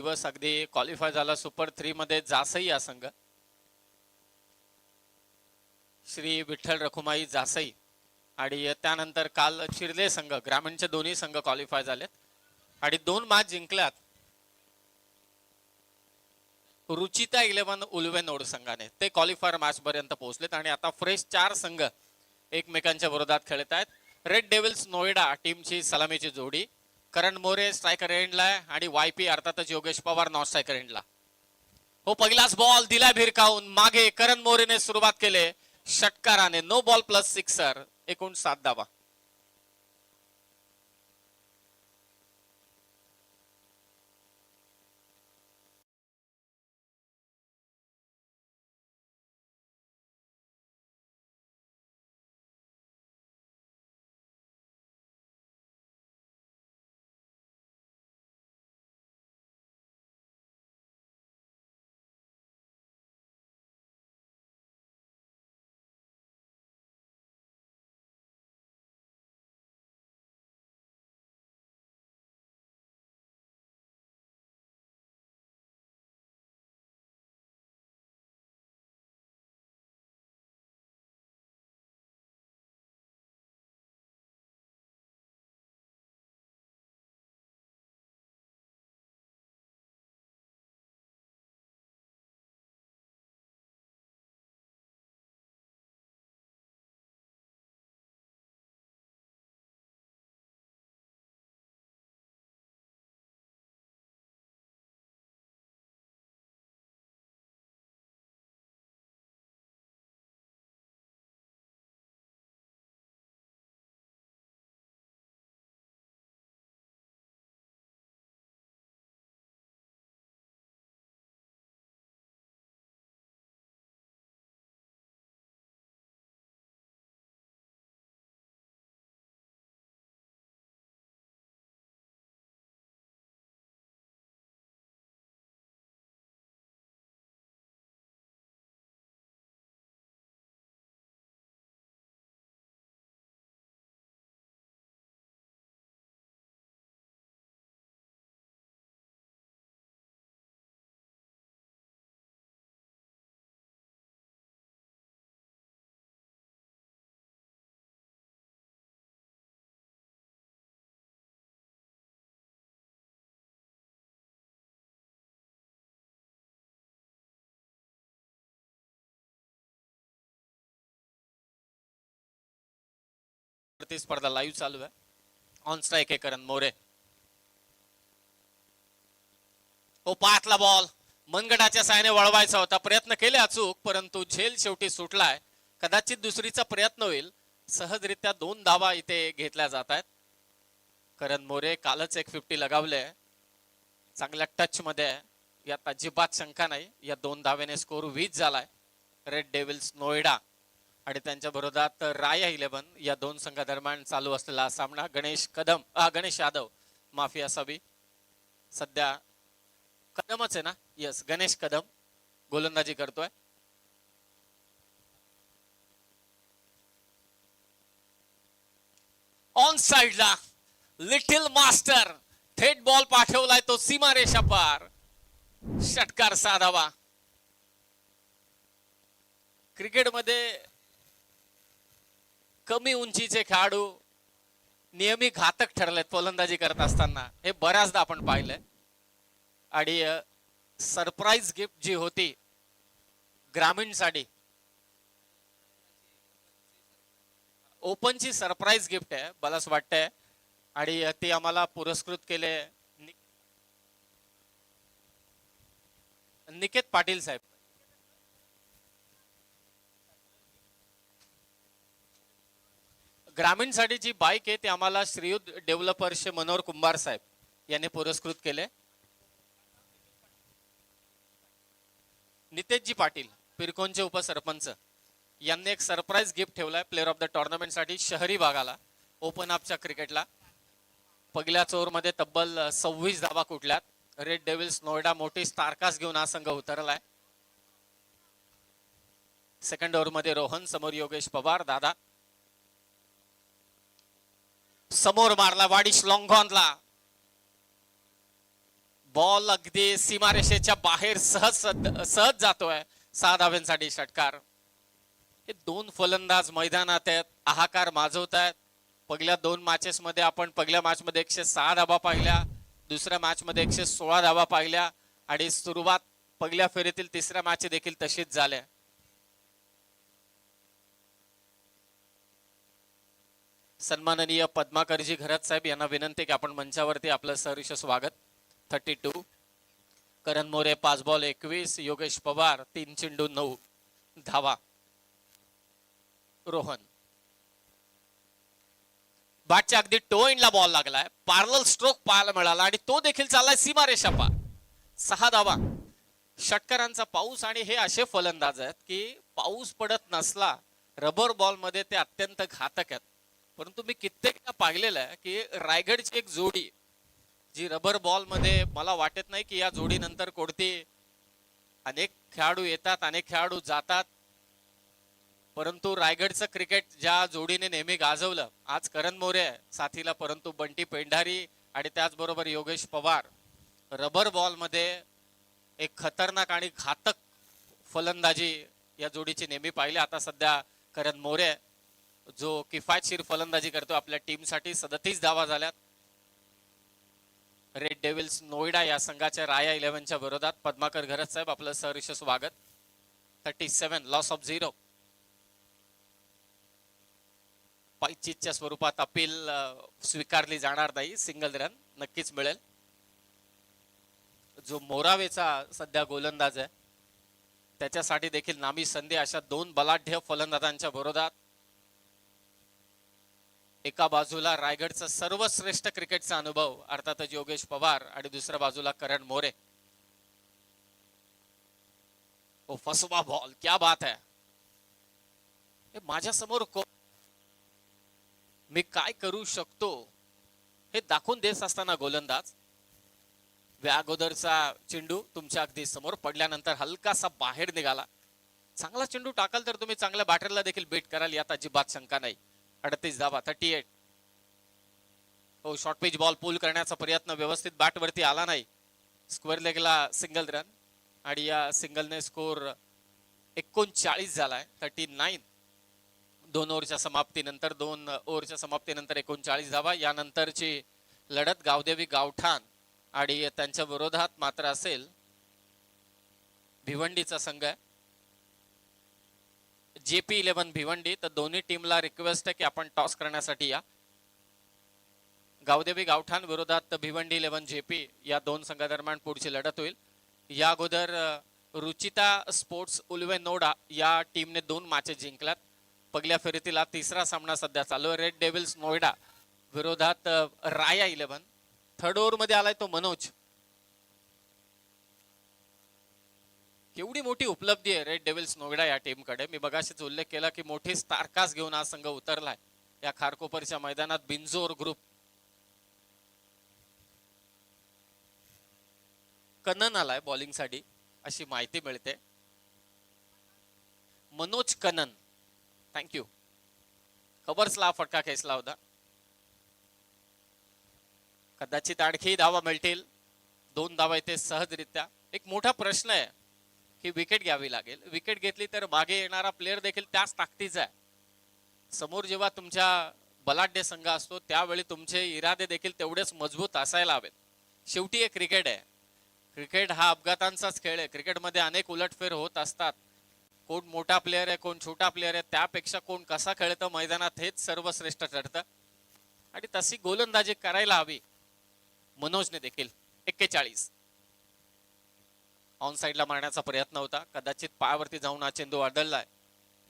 दिवस अगदी क्वालिफाय झाला सुपर 3 मध्ये जासई हा संघ. श्री विठ्ठल रखुमाई जासई आणि त्यानंतर काल चिरले संघ ग्रामीणचे दोन्ही संघ क्वालिफाय झालेत आणि 2 मॅच जिंकल्यात रुचिता 11 उल्वेनोड संघाने. ते क्वालिफायर मॅच पर्यंत पोहोचलेत आणि आता फ्रेश 4 संघ एकमेकांच्या विरोधात खेळत आहेत. रेड डेव्हिल्स नोएडा टीमची सलामीची जोडी, करण मोरे स्ट्रायकर एंडला आणि वायपी अर्थातच योगेश पवार नॉन स्ट्रायकर एंडला. हो, पहिलाच बॉल दिला भिरकावून मागे करण मोरेने सुरुवात केले षटकाराने. नो बॉल प्लस सिक्सर, एकूण 7 धावा. स्पर्धा लाईव्ह चालू आहे. ऑन स्ट्राइक आहे करण मोरे. हो, पातला बॉल मनगटाच्या साहाय्याने वळवायचा होता, प्रयत्न केले अचूक, परंतु झेल शेवटी सुटलाय. कदाचित दुसरीचा प्रयत्न होईल. सहजरित्या 2 धावा इथे घेतल्या जात आहेत. करण मोरे कालच एक 50 लगावले, चांगल्या टच मध्ये, यात अजिबात शंका नाही. या 2 धावेने स्कोर 20 झालाय. रेड डेव्हिल्स नोएडा आणि त्यांच्या विरोधात राया 11 या 2 संघादरम्यान चालू असलेला सामना. गणेश यादव माफी असावी, सध्या कदमच आहे ना, यस गणेश कदम गोलंदाजी करतोय. ऑन साइडला लिटिल मास्टर थेट बॉल पाठवलाय तो सीमारेषा पार. षटकार साधावा. क्रिकेटमध्ये कमी उंचीचे खेळाडू नेहमी घातक ठरलेत फलंदाजी करत असताना, हे बऱ्याचदा आपण पाहिलंय. आणि सरप्राईज गिफ्ट जी होती ग्रामीणसाठी, ओपनची सरप्राईज गिफ्ट आहे मला असं वाटतंय, आणि ती आम्हाला पुरस्कृत केले निकेत पाटील साहेब. ग्रामीणसाठी जी बाईक आहे ती आम्हाला श्रीयुत डेव्हलपर्स मनोहर कुंभार साहेब यांनी पुरस्कृत केले. नितेशजी पाटील पिरकोनचे उपसरपंच यांनी एक सरप्राईज गिफ्ट ठेवलाय प्लेअर ऑफ द टुर्नामेंट साठी शहरी भागाला. ओपन अपच्या क्रिकेटला पहिल्याच ओव्हरमध्ये तब्बल 26 धावा कुठल्यात. रेड डेव्हिल्स नोएडा मोठी स्टारकास्ट घेऊन हा संघ उतरलाय. सेकंड ओव्हरमध्ये रोहन समोर योगेश पवार. दादा समोर मारला वाडिश लॉंगॉनला, बॉल अगदी सीमारेषेच्या बाहेर सहज जातोय. 6 धाव्यांसाठी षटकार. हे दोन फलंदाज मैदानात आहेत, हाहाकार माजवतायत. पहिल्या 2 मॅचेस मध्ये आपण पहिल्या मॅच मध्ये 106 धावा पाहिल्या, दुसऱ्या मॅच मध्ये 116 धावा पाहिल्या आणि सुरुवात पहिल्या फेरीतील तिसऱ्या मॅच देखील तशीच झाल्या. सन्माननीय पद्माकरजी घरत साहेब यांना विनंती की आपण मंचावरती आपलं सहर्ष स्वागत. 32 करण मोरे 5 बॉल 21, योगेश पवार 3 चेंडू 9 धावा. रोहन बॅटच्या अगदी टो एंडला बॉल लागलाय, पॅरलल स्ट्रोक पाहायला मिळाला आणि तो देखील चाललाय सीमारेषा पार. 6 धावा. षटकारांचा पाऊस आणि हे असे फलंदाज आहेत की पाऊस पडत नसला रबर बॉल मध्ये ते अत्यंत घातक आहेत. परंतु मी कित्येकदा पाहिलेलं आहे की रायगडची एक जोडी जी रबर बॉल मध्ये, मला वाटत नाही की या जोडीनंतर कोणती, अनेक खेळाडू येतात अनेक खेळाडू जातात, परंतु रायगडचं क्रिकेट ज्या जोडीने नेहमी गाजवलं, आज करण मोरे साथीला, परंतु बंटी पेंढारी आणि त्याचबरोबर योगेश पवार रबर बॉल मध्ये एक खतरनाक आणि घातक फलंदाजी या जोडीची नेहमी पाहिली. आता सध्या करण मोरे जो किफायतशीर फलंदाजी करतो आपल्या टीमसाठी. 37 धावा झाल्यात. रेड डेव्हिल्स नोएडा या संघाच्या राया 11च्या विरोधात. पद्माकर घरत साहेब आपलं सहर्ष स्वागत. 37 लॉस ऑफ 0. पायचीच्या स्वरूपात अपील स्वीकारली जाणार नाही, सिंगल रन नक्कीच मिळेल. जो मोरावेचा सध्या गोलंदाज आहे त्याच्यासाठी देखील नामी संधी अशा 2 बलाढ्य फलंदाजांच्या विरोधात. एका बाजूला रायगडचा सर्वश्रेष्ठ क्रिकेटचा अनुभव अर्थातच योगेश पवार आणि दुसऱ्या बाजूला करण मोरे. ओ फसवा बॉल, क्या बात है. माझ्या समोर मी काय करू शकतो हे दाखवून देत असताना गोलंदाज अगोदरचा चेंडू तुमच्या अगदी समोर पडल्यानंतर हलकासा बाहेर निघाला. चांगला चेंडू टाकाल तर तुम्ही चांगल्या बॅटरला देखील बीट कराल यात अजिबात शंका नाही. 38 धावा. 38. हो, शॉर्ट पिच बॉल पुल करण्याचा प्रयत्न व्यवस्थित बॅट वरती आला नाही. स्क्वेअर लेगला सिंगल रन आणि या सिंगलने स्कोर 39 झालाय. 39. 2 ओव्हरच्या समाप्तीनंतर 2 ओव्हरच्या समाप्तीनंतर 39 धावा. यानंतरची लढत गावदेवी गावठाण आणि त्यांच्या विरोधात मात्र असेल भिवंडीचा संघ आहे, JP 11 भिवंडी. तर दोन्ही टीमला रिक्वेस्ट आहे की आपण टॉस करण्यासाठी या. गावदेवी गावठाण विरोधात भिवंडी 11 JP या 2 संघादरम्यान पुढची लढत होईल. या अगोदर रुचिता स्पोर्ट्स उल्वे नोडा या टीमने 2 मॅचेस जिंकल्यात. पहिल्या फेरीतील तिसरा सामना सध्या चालू आहे. रेड डेव्हिल्स नोएडा विरोधात राया 11. 3rd ओव्हर मध्ये आलाय तो मनोज. केवढी मोठी उपलब्धी आहे रेड डेव्हिल्स नोएडा या टीमकडे. मी बघाशीच उल्लेख केला की मोठी स्टारकास्ट घेऊन हा संघ उतरलाय या खारकोपरच्या मैदानात. बिंजोर ग्रुप. कनन आलाय बॉलिंग साठी अशी माहिती मिळते. मनोज कनन, थँक्यू. खबरसला फटका खेचला होता. कदाचित आणखी धावा मिळतील. 2 धावा इथे सहजरित्या. एक मोठा प्रश्न आहे की विकेट घ्यावी लागेल. विकेट घेतली तर मागे येणारा प्लेअर देखील त्याच ताकदीचा आहे. समोर जेव्हा तुमच्या बलाढ्य संघ असतो त्यावेळी तुमचे इरादे देखील तेवढेच मजबूत असायला हवेत. शेवटी एक क्रिकेट आहे. क्रिकेट हा अपघातांचाच खेळ आहे. क्रिकेटमध्ये अनेक उलटफेर होत असतात. कोण मोठा प्लेअर आहे, कोण छोटा प्लेअर आहे, त्यापेक्षा कोण कसा खेळतं मैदानात हेच सर्वश्रेष्ठ ठरतं आणि तशी गोलंदाजी करायला हवी मनोजने देखील. 41. ऑन साइडला मारण्याचा प्रयत्न होता, कदाचित पायावरती जाऊन हा चेंडू आदळलाय.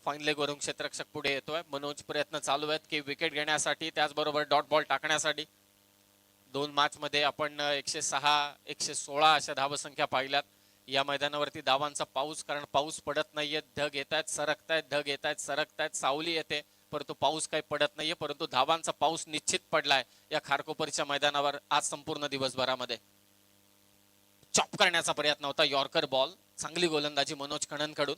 फाईन लेग वरून क्षेत्ररक्षक पुढे येतोय. मनोज प्रयत्न चालू आहेत की विकेट घेण्यासाठी, त्याचबरोबर डॉट बॉल टाकण्यासाठी. 2 मॅच मध्ये आपण 106, 116 अशा धावसंख्या पाहिल्यात. या मैदानावरती धावांचा पाऊस, कारण पाऊस पडत नाहीये. ढग येत आहेत, सरकतायत, ढग येत आहेत, सरकतायत, सावली येते, परंतु पाऊस काही पडत नाहीये. परंतु धावांचा पाऊस निश्चित पडलाय या खारकोपरच्या मैदानावर आज संपूर्ण दिवसभरामध्ये. चॉप करण्याचा प्रयत्न होता, यॉर्कर बॉल. चांगली गोलंदाजी मनोज कणन कडून.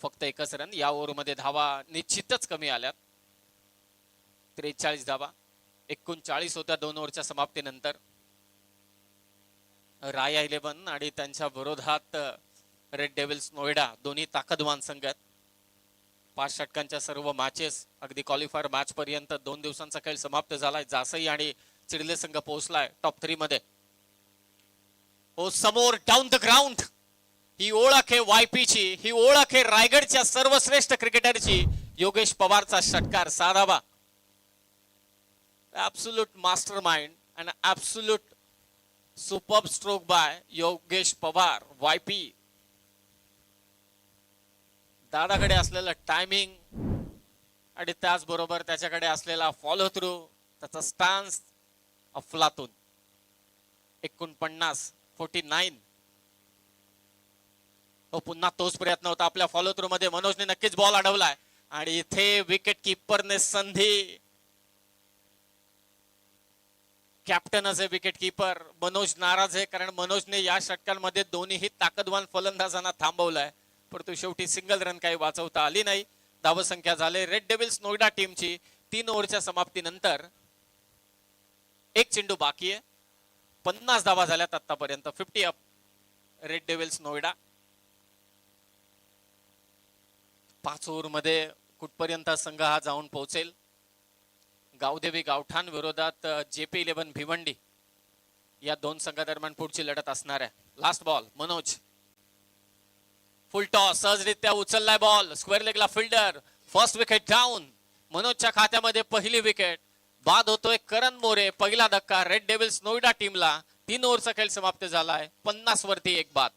फक्त 1च रन. या ओव्हरमध्ये धावा निश्चितच कमी आल्यात. 43 धावा. 39 होत्या 2 ओव्हरच्या समाप्तीनंतर. राया 11 आणि त्यांच्या विरोधात रेड डेव्हिल्स नोएडा, दोन्ही ताकदवान संघ आहेत. 5 षटकांच्या सर्व मॅचेस अगदी क्वालिफायर मॅच पर्यंत 2 दिवसांचा खेळ समाप्त झालाय. जासई आणि चिडले संघ पोहोचलाय टॉप 3 मध्ये. ओ समोर डाऊन द ग्राउंड, ही ओळख आहे वायपीची, ही ओळख आहे रायगडच्या सर्वश्रेष्ठ क्रिकेटरची. योगेश पवारचा षटकार साधावा. Absolute mastermind and absolute superb stroke by Yogesh Pawar YP. दादाकडे असलेलं टायमिंग आणि त्याचबरोबर त्याच्याकडे असलेला फॉलो थ्रू, त्याचा स्टान्स अफलातून. 49 पुन्हा तोच प्रयत्न होता आपल्या फॉलो थ्रू मध्ये. मनोजने नक्कीच बॉल अडवलाय आणि इथे विकेट किपरने संधी. कॅप्टनच आहे विकेट किपर. मनोज नाराज आहे कारण मनोजने या षटकांमध्ये दोन्हीही ताकदवान फलंदाजांना थांबवलाय, परंतु शेवटी सिंगल रन काही वाचवता आली नाही. धावसंख्या झाले रेड डेव्हिल्स नोएडा टीमची 3 ओव्हरच्या समाप्तीनंतर 1 चेंडू बाकी आहे. 50 धावा झाल्यात आतापर्यंत. 50 up red devil's Noida. 5 over मध्ये कुठपर्यंत संघ हा जाऊन पोहोचेल. गावदेवी गावठाण विरोधात JP 11 भिवंडी, या दोन संघादरम्यान पुढची लढत असणार आहे. Last ball Manoj, full toss, सहजरित्या उचललाय बॉल, स्क्वेअर लेगला फिल्डर. First wicket down. मनोजच्या खात्यामध्ये पहिली विकेट. बाद होतोय करण मोरे. पहिला धक्का रेड डेव्हिल्स नोएडा टीमला. 3 ओव्हरचा खेळ समाप्त झालाय. 50 वरती 1 बाद.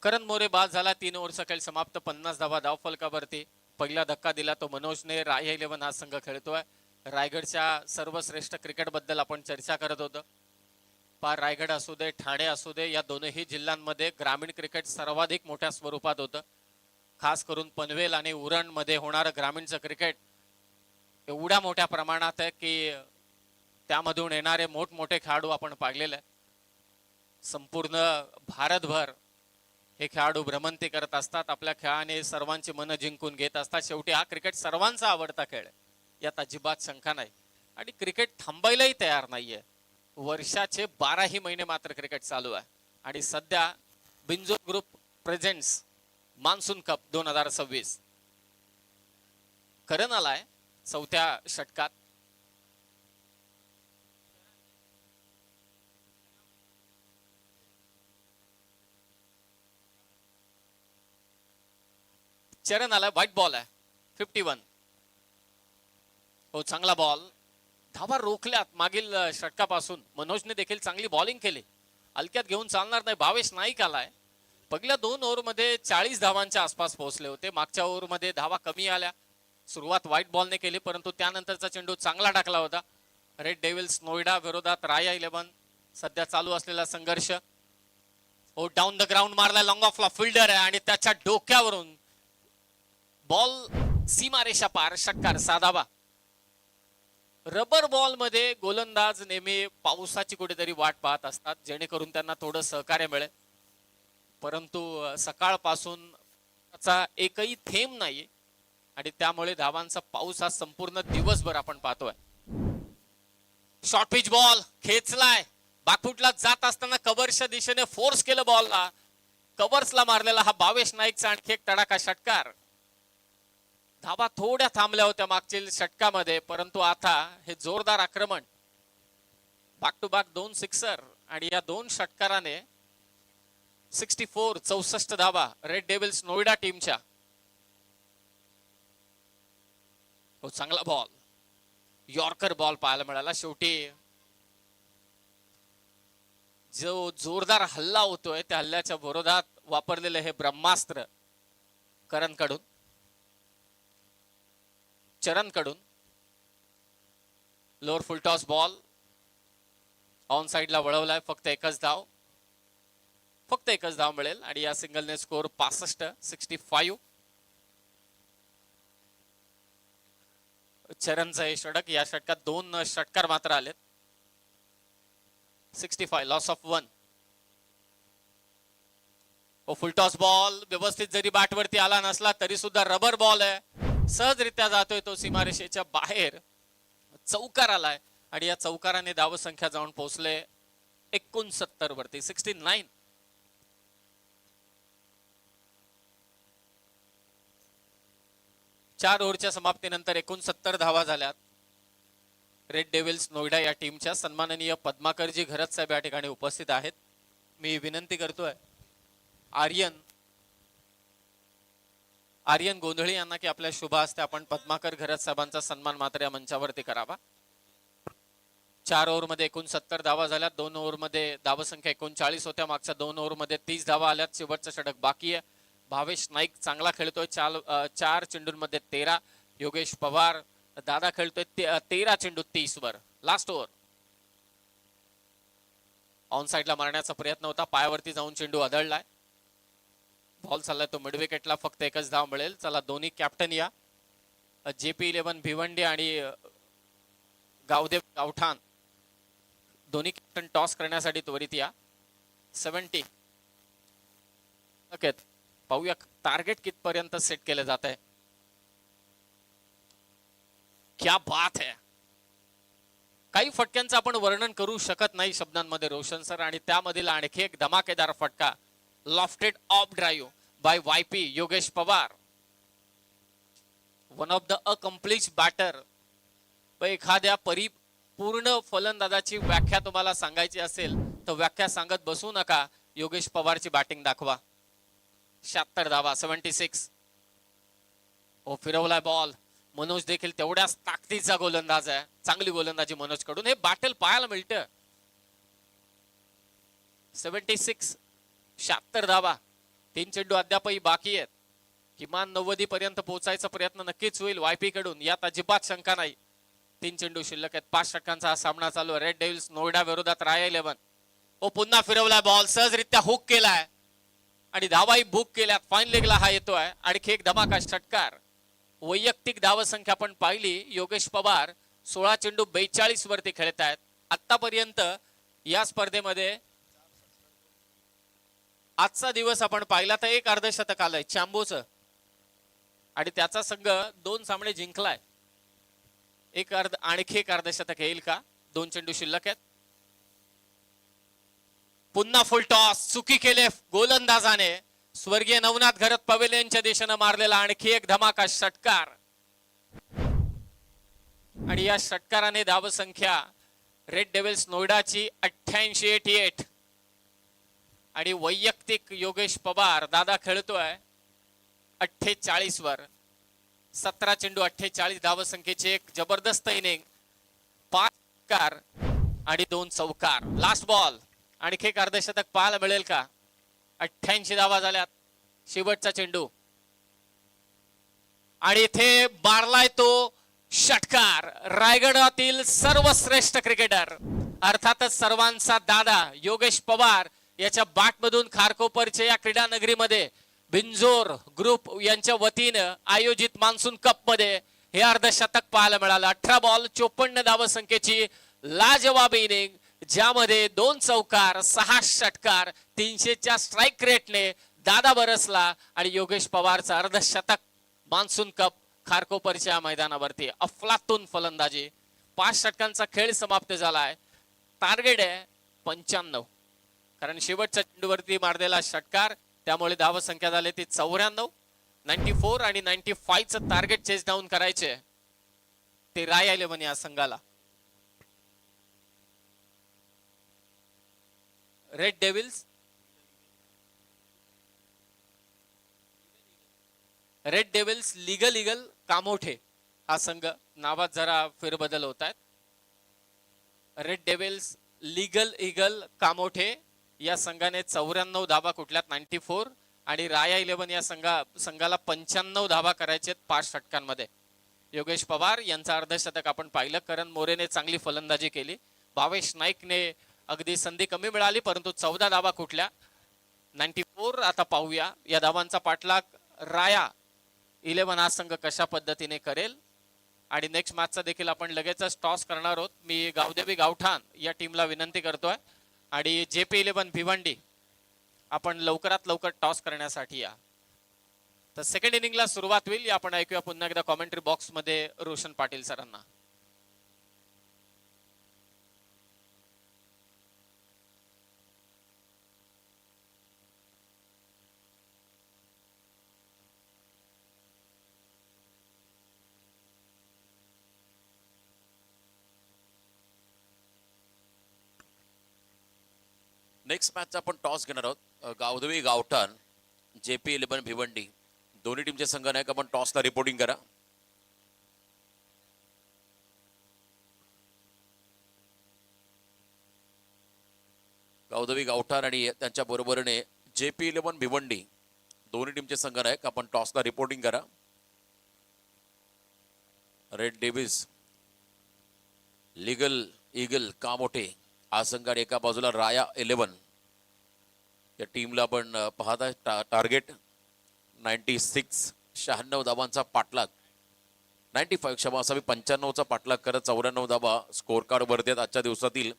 करण मोरे बाद झाला. 3 ओव्हरचा खेळ समाप्त. 50 धावा धाव फलकावरती. पहिला धक्का दिला तो मनोजने. राया 11 हा संघ खेळतोय. रायगडच्या सर्वश्रेष्ठ क्रिकेट बद्दल आपण चर्चा करत होतो. पार रायगड असू दे, ठाणे असू दे, या दोनही जिल्ह्यांमध्ये ग्रामीण क्रिकेट सर्वाधिक मोठ्या स्वरूपात होतं. खास करून पनवेल आणि उरण मध्ये होणारं ग्रामीणचं क्रिकेट एवढ्या मोठ्या प्रमाणात आहे की त्यामधून येणारे मोठमोठे खेळाडू आपण पाहिलेले आहे. संपूर्ण भारतभर हे खेळाडू भ्रमंती करत असतात. आपल्या खेळाने सर्वांची मनं जिंकून घेत असतात. शेवटी हा क्रिकेट सर्वांचा आवडता खेळ आहे, यात अजिबात शंका नाही. आणि क्रिकेट थांबायलाही तयार नाहीये. वर्षाचे 12ही महिने मात्र क्रिकेट चालू आहे. आणि सध्या Binjor group presents monsoon cup 2026. करण आलाय 4थ्या षटकात. चरण आलाय. व्हाईट बॉल आहे. 51. हो, चांगला बॉल. धावा रोखल्यात मागील षटकापासून. मनोजने देखील चांगली बॉलिंग केली. हलक्यात घेऊन चालणार नाही. भावेश नाईक आलाय. पहिल्या 2 ओव्हर मध्ये 40 धावांच्या आसपास पोहोचले होते. मागच्या ओव्हर मध्ये धावा कमी आल्या. सुरुवात व्हाईट बॉलने केली, परंतु त्यानंतरचा चेंडू चांगला टाकला होता. रेड डेव्हिल्स नोएडा विरोधात राया 11. सध्या चालू असलेला संघर्ष. ओ डाऊन द ग्राउंड मारलाय. लॉंग ऑफला फिल्डर आहे आणि त्याच्या डोक्यावरून बॉल सीमारेषा पार. षटकार साधावा. रबर बॉल मध्ये गोलंदाज नेहमी पावसाची कुठेतरी वाट पाहत असतात, जेणेकरून त्यांना थोडं सहकार्य मिळेल. परंतु सकाळपासून त्याचा एकही थेंब नाही आणि त्यामुळे धावांचा पाऊस हा संपूर्ण दिवसभर आपण पाहतोय. शॉर्ट पिच बॉल खेचलाय. बॅकफुटला जात असताना कव्हर्सच्या दिशेने फोर्स केलं बॉलला. कव्हर्सला मारलेला हा भावेश नाईकचा आणखी एक तडाखा षटकार. धावा थोड्या थांबल्या होत्या मागच्या षटकामध्ये, परंतु आता हे जोरदार आक्रमण. बॅक टू बॅक 2 सिक्सर आणि या 2 षटकाराने 64 धावा रेड डेव्हिल्स नोएडा टीमच्या. हो, चांगला बॉल. यॉर्कर बॉल पाहायला मिळाला. शेवटी जो जोरदार हल्ला होतोय त्या हल्ल्याच्या विरोधात वापरलेले हे ब्रह्मास्त्र करण कडून. चरण कडून lower full toss ball on साइडला वळवलाय. फक्त एकच धाव मिळेल आणि या सिंगलने स्कोर 65. चरणचं हे षटक, या षटकात 2 षटकार मात्र आलेत. 65 loss of 1. Full toss ball व्यवस्थित जरी बॅटवरती आला नसला तरी सुद्धा रबर बॉल आहे. सहजरित्या जातोय तो सीमारेषेच्या बाहेर. चौकार आलाय आणि या चौकाराने धावसंख्या जाऊन पोहोचले 69 वरती. 69. चार ओव्हरच्या समाप्तीनंतर 69 धावा झाल्यात. रेड डेव्हिल्स नोएडा या टीमच्या. सन्माननीय पद्माकरजी घरत साहेब या ठिकाणी उपस्थित आहेत. मी विनंती करतोय आर्यन गोंधळी यांना की आपल्या शुभ हस्ते आपण पद्माकर घरत साहेबांचा सन्मान मात्र या मंचावरती करावा. 4 ओव्हरमध्ये 69 धावा झाल्या. 2 ओव्हरमध्ये धावसंख्या 39 होत्या. मागच्या 2 ओव्हरमध्ये 30 धावा आल्यात. शेवटचं षटक बाकी आहे. भावेश नाईक चांगला खेळतोय. 4 चेंडूंमध्ये 13. योगेश पवार दादा खेळतोय 13 चेंडू 30 वर. लास्ट ओव्हर ऑन साइडला मारण्याचा प्रयत्न होता. पायावरती जाऊन चेंडू आदळलाय. बॉल चाललाय तो मिड विकेटला. फक्त एकच धाव मिळेल. चला दोन्ही कॅप्टन या. JP11 भिवंडी आणि गावदेव गावठाण दोन्ही कॅप्टन टॉस करण्यासाठी त्वरित या. 70. ओके, पाहूया टार्गेट कितपर्यंत सेट केलं जात आहे. क्या बात है. काही फटक्यांचं आपण वर्णन करू शकत नाही शब्दांमध्ये रोशन सर. आणि त्यामधील आणखी एक धमाकेदार फटका. Lofted off drive by YP Yogesh Pawar. One of the accomplished batter. एखाद्या परिपूर्ण फलंदाजाची व्याख्या तुम्हाला सांगायची असेल तर व्याख्या सांगत बसू नका. योगेश पवारची बॅटिंग दाखवा. 76 धावा. 76. फिरवलाय बॉल. मनोज देखील तेवढ्याच ताकदीचा गोलंदाज आहे. चांगली गोलंदाजी मनोज कडून. हे बॅटल पाहायला मिळतं. 76. 76 धावा. 3 चेंडू अद्यापही बाकी आहेत. किमान 90 पर्यंत पोहोचायचा प्रयत्न नक्कीच होईल YP कडून, यात अजिबात शंका नाही. 3 चेंडू शिल्लक आहेत. 5 षटकांचा हा सामना चालू आहे. रेड डेव्हिल्स नोएडा विरोधात राया 11. पुन्हा फिरवलाय बॉल. सहजरित्या हुक केलाय आणि धावाही बुक केल्यात. फाईन लेगला हा येतोय. आणखी एक धमाका षटकार. वैयक्तिक धावसंख्या पण पाहिली. योगेश पवार 16 चेंडू 42 वरती खेळत आहेत. आतापर्यंत या स्पर्धेमध्ये आजचा दिवस आपण पाहिला तर 1 अर्धशतक आलंय चॅम्बोचं आणि त्याचा संघ 2 सामने जिंकलाय. आणखी एक अर्धशतक येईल का. 2 चेंडू शिल्लक आहेत. पुन्हा फुल टॉस. चुकी केले गोलंदाजाने. स्वर्गीय नवनाथ घरत पवेलियनच्या दिशेने मारलेला आणखी एक धमाका षटकार. आणि या षटकाराने धावसंख्या रेड डेव्हिल्स नोएडाची 88. आणि वैयक्तिक योगेश पवार दादा खेळतोय 48 वर. 17 चेंडू 48 धावसंख्येची एक जबरदस्त इनिंग. 5 षटकार आणि 2 चौकार. Last ball. आणखी एक अर्धशतक पाहायला मिळेल का. 88 धावा झाल्यात. शेवटचा चेंडू आणि इथे मारलाय तो षटकार. रायगडातील सर्वश्रेष्ठ क्रिकेटर अर्थातच सर्वांचा दादा योगेश पवार याच्या बॅटमधून खारकोपरच्या या क्रीडा नगरीमध्ये बिंजोर ग्रुप यांच्या वतीनं आयोजित मान्सून कप मध्ये हे अर्धशतक पाहायला मिळालं. 18 बॉल 54 धावसंख्येची लाजवाब इनिंग, ज्यामध्ये 2 चौकार 6 षटकार 300च्या स्ट्राईक रेटने दादा बरसला आणि योगेश पवारचा अर्धशतक. मान्सून कप खारकोपरच्या मैदानावरती अफलातून फलंदाजी. 5 षटकांचा खेळ समाप्त झालाय. टार्गेट आहे 95, कारण शेवटच्या चेंडूवरती मारलेला षटकार, त्यामुळे धावसंख्या झाली ती 94. 94 आणि 95चं टार्गेट चेस डाऊन करायचे ते राय 11 या संघाला. रेड डेव्हिल्स लीगल कामोठे हा संघ. नावात जरा फेरबदल होत आहेत. रेड डेव्हिल्स लीगल कामोठे या संघाने 94 धावा कुठल्यात 94, आणि राया 11 या संघाला 95 धावा करायचे 5 षटकांमध्ये. योगेश पवार यांचं अर्धशतक आपण पाहिलं. करण मोरेने चांगली फलंदाजी केली. भावेश नाईकने अगदी संधी कमी मिळाली परंतु 14 धावा कुठल्या 94. आता पाहूया या धावांचा पाठलाग राया 11 हा संघ कशा पद्धतीने करेल. आणि नेक्स्ट मॅचचा देखील आपण लगेचच टॉस करणार आहोत. मी गावदेवी गावठाण या टीमला विनंती करतोय आणि JP11 भिवंडी आपण लवकरात लवकर टॉस करण्यासाठी या. तर सेकंड इनिंगला सुरुवात होईल. आपण ऐकूया पुन्हा एकदा कॉमेंट्री बॉक्स मध्ये रोशन पाटील सरांना. नेक्स्ट मॅचचा आपण टॉस घेणार आहोत. गावदेवी गावठाण JP11 भिवंडी दोन्ही टीमचे संघ नाही का आपण टॉसला रिपोर्टिंग करा. गावदेवी गावठाण आणि त्यांच्या बरोबरीने JP11 भिवंडी दोन्ही टीमचे संघ नाही का आपण टॉसला रिपोर्टिंग करा. Red Davis legal eagle Kamothe हा संघ आणि एका बाजूला राया 11 या टीमला आपण पाहत आहे. टार्गेट 96 96 धावांचा पाठलाग 95 क्षमा असावी 95चा पाठलाग करत 94 धावा स्कोर कार्ड वरती आहेत. आजच्या दिवसातील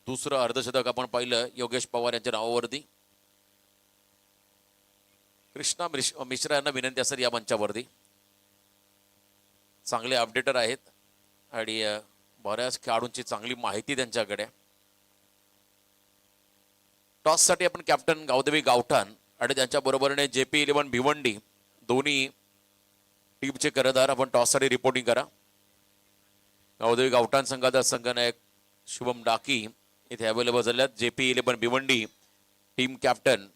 दुसरं अर्धशतक आपण पाहिलं योगेश पवार यांच्या नावावरती. कृष्णा मिश्रा यांना विनंती असेल या मंचावरती. चांगले अपडेटर आहेत आणि बऱ्याच खेळाडूंची चांगली माहिती त्यांच्याकडे. टॉस साठी आपण कॅप्टन गावदेवी गावठाण आणि त्यांच्या बरोबरीने JP11 भिवंडी दोन्ही टीमचे कर्णधार आपण टॉस साठी रिपोर्टिंग करा. गावदेवी गावठाण संघाचा संघनायक शुभम डाकी इथे अवेलेबल झाल्यात. JP11 भिवंडी टीम कॅप्टन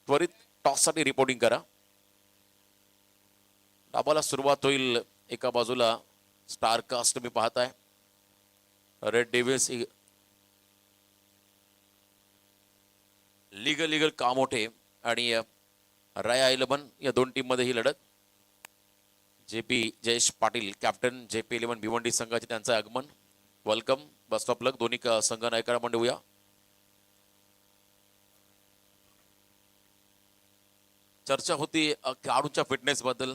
त्वरित टॉस साठी रिपोर्टिंग करा. डाबाला सुरुवात होईल. एका बाजूला स्टार कास्ट तुम्ही पाहताय रेड डेव्हिस लीगल कामोठे आणि राया 11 या दोन टीम मध्ये ही लढत. जयेश पाटील कॅप्टन JP11 भिवंडी संघाचे त्यांचं आगमन. वेलकम बेस्ट ऑफ लक दोन्ही संघ नायकांना आपण देऊया. चर्चा होती खेळाडूंच्या फिटनेस बद्दल.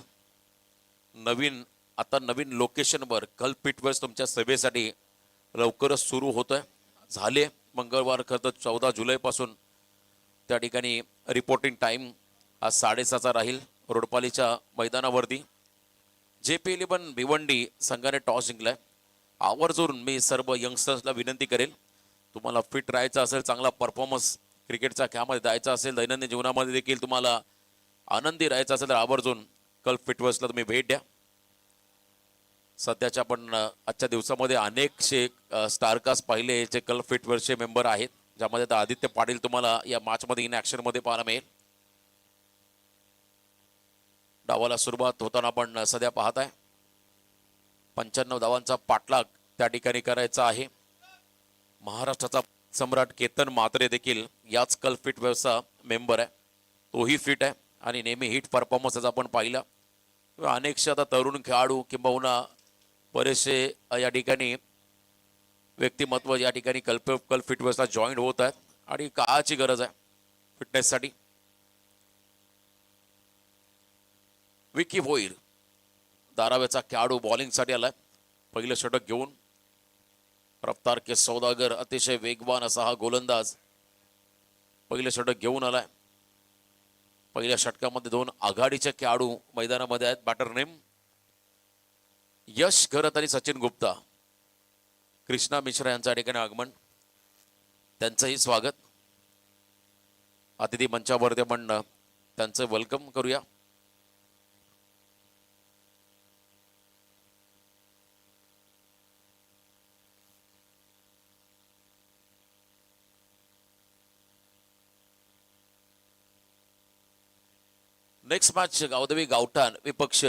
नवीन लोकेशनवर कल्प फिटवेस तुमच्या सभेसाठी लवकरच सुरू होतोय. झाले मंगळवार खरं 14 जुलैपासून त्या ठिकाणी रिपोर्टिंग टाइम आज 6:30चा राहील रोडपालीच्या मैदानावरती. JP11 भिवंडी संघाने टॉस जिंकलाय. आवर्जून मी सर्व यंगस्टर्सला विनंती करेल तुम्हाला फिट राहायचं असेल चांगला परफॉर्मन्स क्रिकेटच्या खेळामध्ये द्यायचा असेल दैनंदिन जीवनामध्ये देखील तुम्हाला आनंदी राहायचं असेल तर आवर्जून कल्प फिटवेसला तुम्ही भेट द्या. सध्याच्या आपण आजच्या दिवसामध्ये अनेकशे स्टारकास्ट पाहिले जे कल्प फिटवेसचे मेंबर आहेत ज्यामध्ये आता आदित्य पाटील तुम्हाला या मॅचमध्ये इन ऍक्शन मध्ये पाहायला मिळेल. डावाला सुरुवात होताना आपण सध्या पाहताय 95 धावांचा पाठलाग त्या ठिकाणी करायचा आहे. महाराष्ट्राचा सम्राट केतन म्हात्रे देखील याच कल्प फिटवेसचा मेंबर आहे. तोही फिट आहे आणि नेहमी हिट परफॉर्मन्स आपण पाहिला. अनेकशे आता तरुण खेळाडू किंबहुना बरेचसे या ठिकाणी व्यक्तिमत्व या ठिकाणी कल्प फिटवेसला जॉईन होत आहेत आणि काळाची गरज आहे फिटनेससाठी. विकी भोईर धाराव्याचा खेळाडू बॉलिंगसाठी आलाय. पहिलं षटक घेऊन रफ्तार के सौदागर अतिशय वेगवान असा हा गोलंदाज पहिलं षटक घेऊन आलाय. पहिल्या षटकामध्ये 2 आघाडीचे खेळाडू मैदानामध्ये आहेत. बॅटर नेम यश घरत आणि सचिन गुप्ता. कृष्णा मिश्रा यांच्या ठिकाणी आगमन त्यांचंही स्वागत. अतिथी मंचावरती आपण त्यांचं वेलकम करूया. नेक्स्ट मॅच गावदेवी गावठाण विपक्ष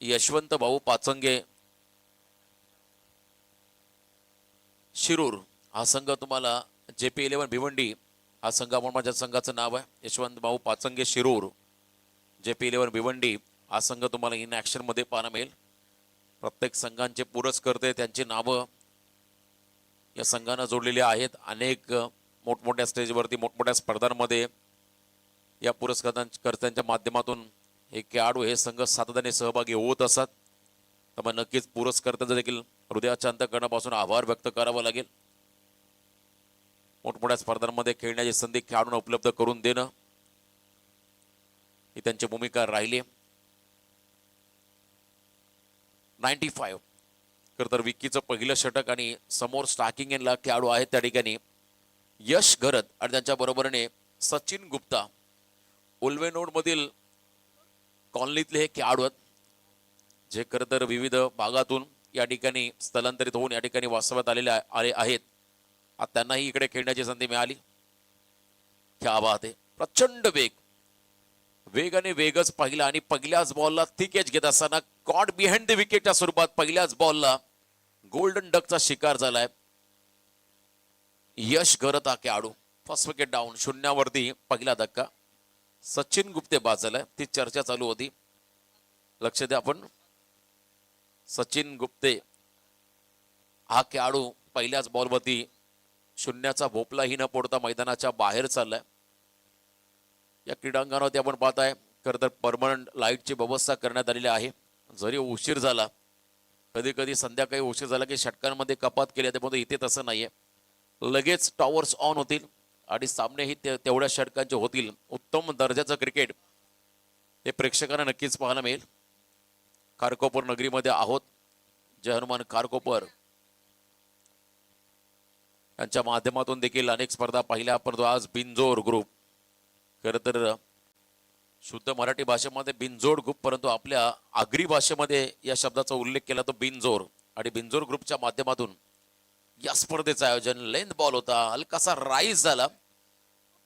यशवंत भाऊ पाचंगे शिरूर हा संघ तुम्हाला JP11 भिवंडी हा संघ आपण माझ्या संघाचं नाव आहे. यशवंत भाऊ पाचंगे शिरूर JP11 भिवंडी हा संघ तुम्हाला इन ऍक्शन मध्ये पाहायला मिळेल. प्रत्येक संघांचे पुरस्कर्ते त्यांची नावं या संघांना जोडलेली आहेत. अनेक मोठमोठ्या स्टेजवरती मोठमोठ्या स्पर्धांमध्ये या पुरस्कर्त्यांच्या माध्यमातून हे खेळाडू हे संघ सातत्याने सहभागी होत असतात. त्यामुळे नक्कीच पुरस्कर्त्यांचा देखील हृदयाच्या अंतःकरणापासून आभार व्यक्त करावा लागेल. मोठमोठ्या स्पर्धांमध्ये खेळण्याची संधी खेळाडूंना उपलब्ध करून देणं ही त्यांची भूमिका राहिली. 95 खरं तर विक्कीचं पहिलं षटक आणि समोर स्टार्किंग एंडला खेळाडू आहेत त्या ठिकाणी यश घरत आणि त्यांच्या बरोबरीने सचिन गुप्ता. उल्वेनोड मधील कॉलनीतले हे खेळाडू आहेत जे खरं तर विविध भागातून या ठिकाणी स्थलांतरित होऊन या ठिकाणी वास्तव्यात आले आहेत. आता त्यांनाही इकडे खेळण्याची संधी मिळाली. क्या बात आहे. प्रचंड वेगाने वेगच पाहिला आणि पहिल्याच बॉलला थिक एज घेत असताना कॉट बिहाइंड द विकेटच्या स्वरूपात पहिल्याच बॉलला गोल्डन डकचा शिकार झालाय. यश घरत हा खेळाडू. First wicket down. शून्यावरती पहिला धक्का. सचिन गुप्ते बाद झालाय. ती चर्चा चालू होती. लक्ष द्या आपण. सचिन गुप्ते हा खेळाडू पहिल्याच बॉलवरती शून्याचा भोपलाही न पडता मैदानाच्या बाहेर चाललाय. या क्रीडांगणावरती आपण पाहताय खरं तर परमनंट लाईटची व्यवस्था करण्यात आलेली आहे. जरी उशीर झाला, कधी कधी संध्याकाळी उशीर झाला की षटकांमध्ये कपात केली जाते, परंतु इथे तसं नाहीये. लगेच टॉवर्स ऑन होतील आणि सामनेही तेवढ्या षटकांचे होतील. उत्तम दर्जाचं क्रिकेट हे प्रेक्षकांना नक्कीच पाहायला मिळेल. खारकोपर नगरीमध्ये आहोत. जय हनुमान खारकोपर यांच्या माध्यमातून देखील अनेक स्पर्धा पाहिल्या. परंतु आज बिनजोड ग्रुप, खरं तर शुद्ध मराठी भाषेमध्ये बिनजोड ग्रुप, परंतु आपल्या आगरी भाषेमध्ये या शब्दाचा उल्लेख केला तो बिनजोड. आणि बिनजोड ग्रुपच्या माध्यमातून या स्पर्धेचं आयोजन. लेंथ बॉल होता, हलकासा राईज झाला.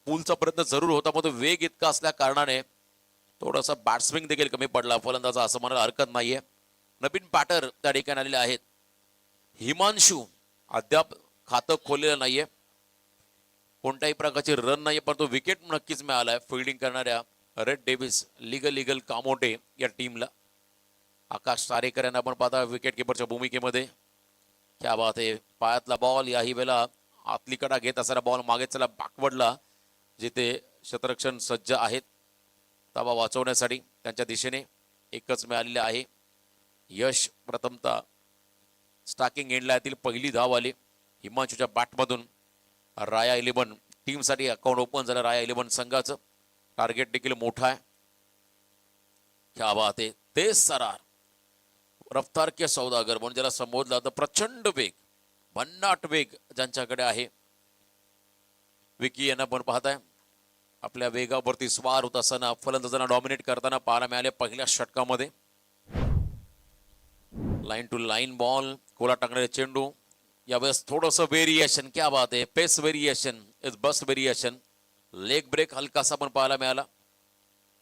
पूलचा प्रयत्न जरूर होता, पण तो वेग इतका असल्या कारणाने थोडासा बॅट्सस्विंग देखील कमी पडला फलंदाजा, असं म्हणायला हरकत नाहीये. नवीन बॅटर त्या ठिकाणी आलेले आहेत. हिमांशू अद्याप खातं खोललेलं नाहीये. कोणत्याही प्रकारची रन नाहीये, परंतु विकेट नक्कीच मिळालाय फिल्डिंग करणाऱ्या रेड डेव्हिस लिगल कामोटे या टीमला. आकाश तारेकर यांना आपण पाहता विकेट किपरच्या भूमिकेमध्ये. क्या बात आहे. पायातला बॉल याही वेळेला आतली कडा घेत असणारा बॉल मागे चला बॅकवर्डला, जिथे शतरक्षण सज्ज आहेत ताबा वाचवण्यासाठी त्यांच्या दिशेने एकच मिळालेले आहे. यश प्रथमतः स्टार्किंग एंडला यातील पहिली धाव आली हिमांशूच्या बॅटमधून. राया 11 टीमसाठी अकाउंट ओपन झालं राया 11 संघाचं. टार्गेट देखील मोठा आहे. क्या बात आहे. तेज सरार रफ्तार के सौदागर म्हणून ज्याला संबोधलं जातं. प्रचंड वेग, भन्नाट वेग ज्यांच्याकडे आहे. विकी यांना पण पाहताय आपल्या वेगावरती स्वार होत असताना फलंदाजांना डॉमिनेट करताना पाहायला मिळाले पहिल्या षटकामध्ये. लाईन टू लाईन बॉल, कोला टाकणारे चेंडू. यावेळेस थोडंसं व्हेरिएशन. क्या बात आहे. Pace variation is best variation. Leg break हलकासा पण पाहायला मिळाला.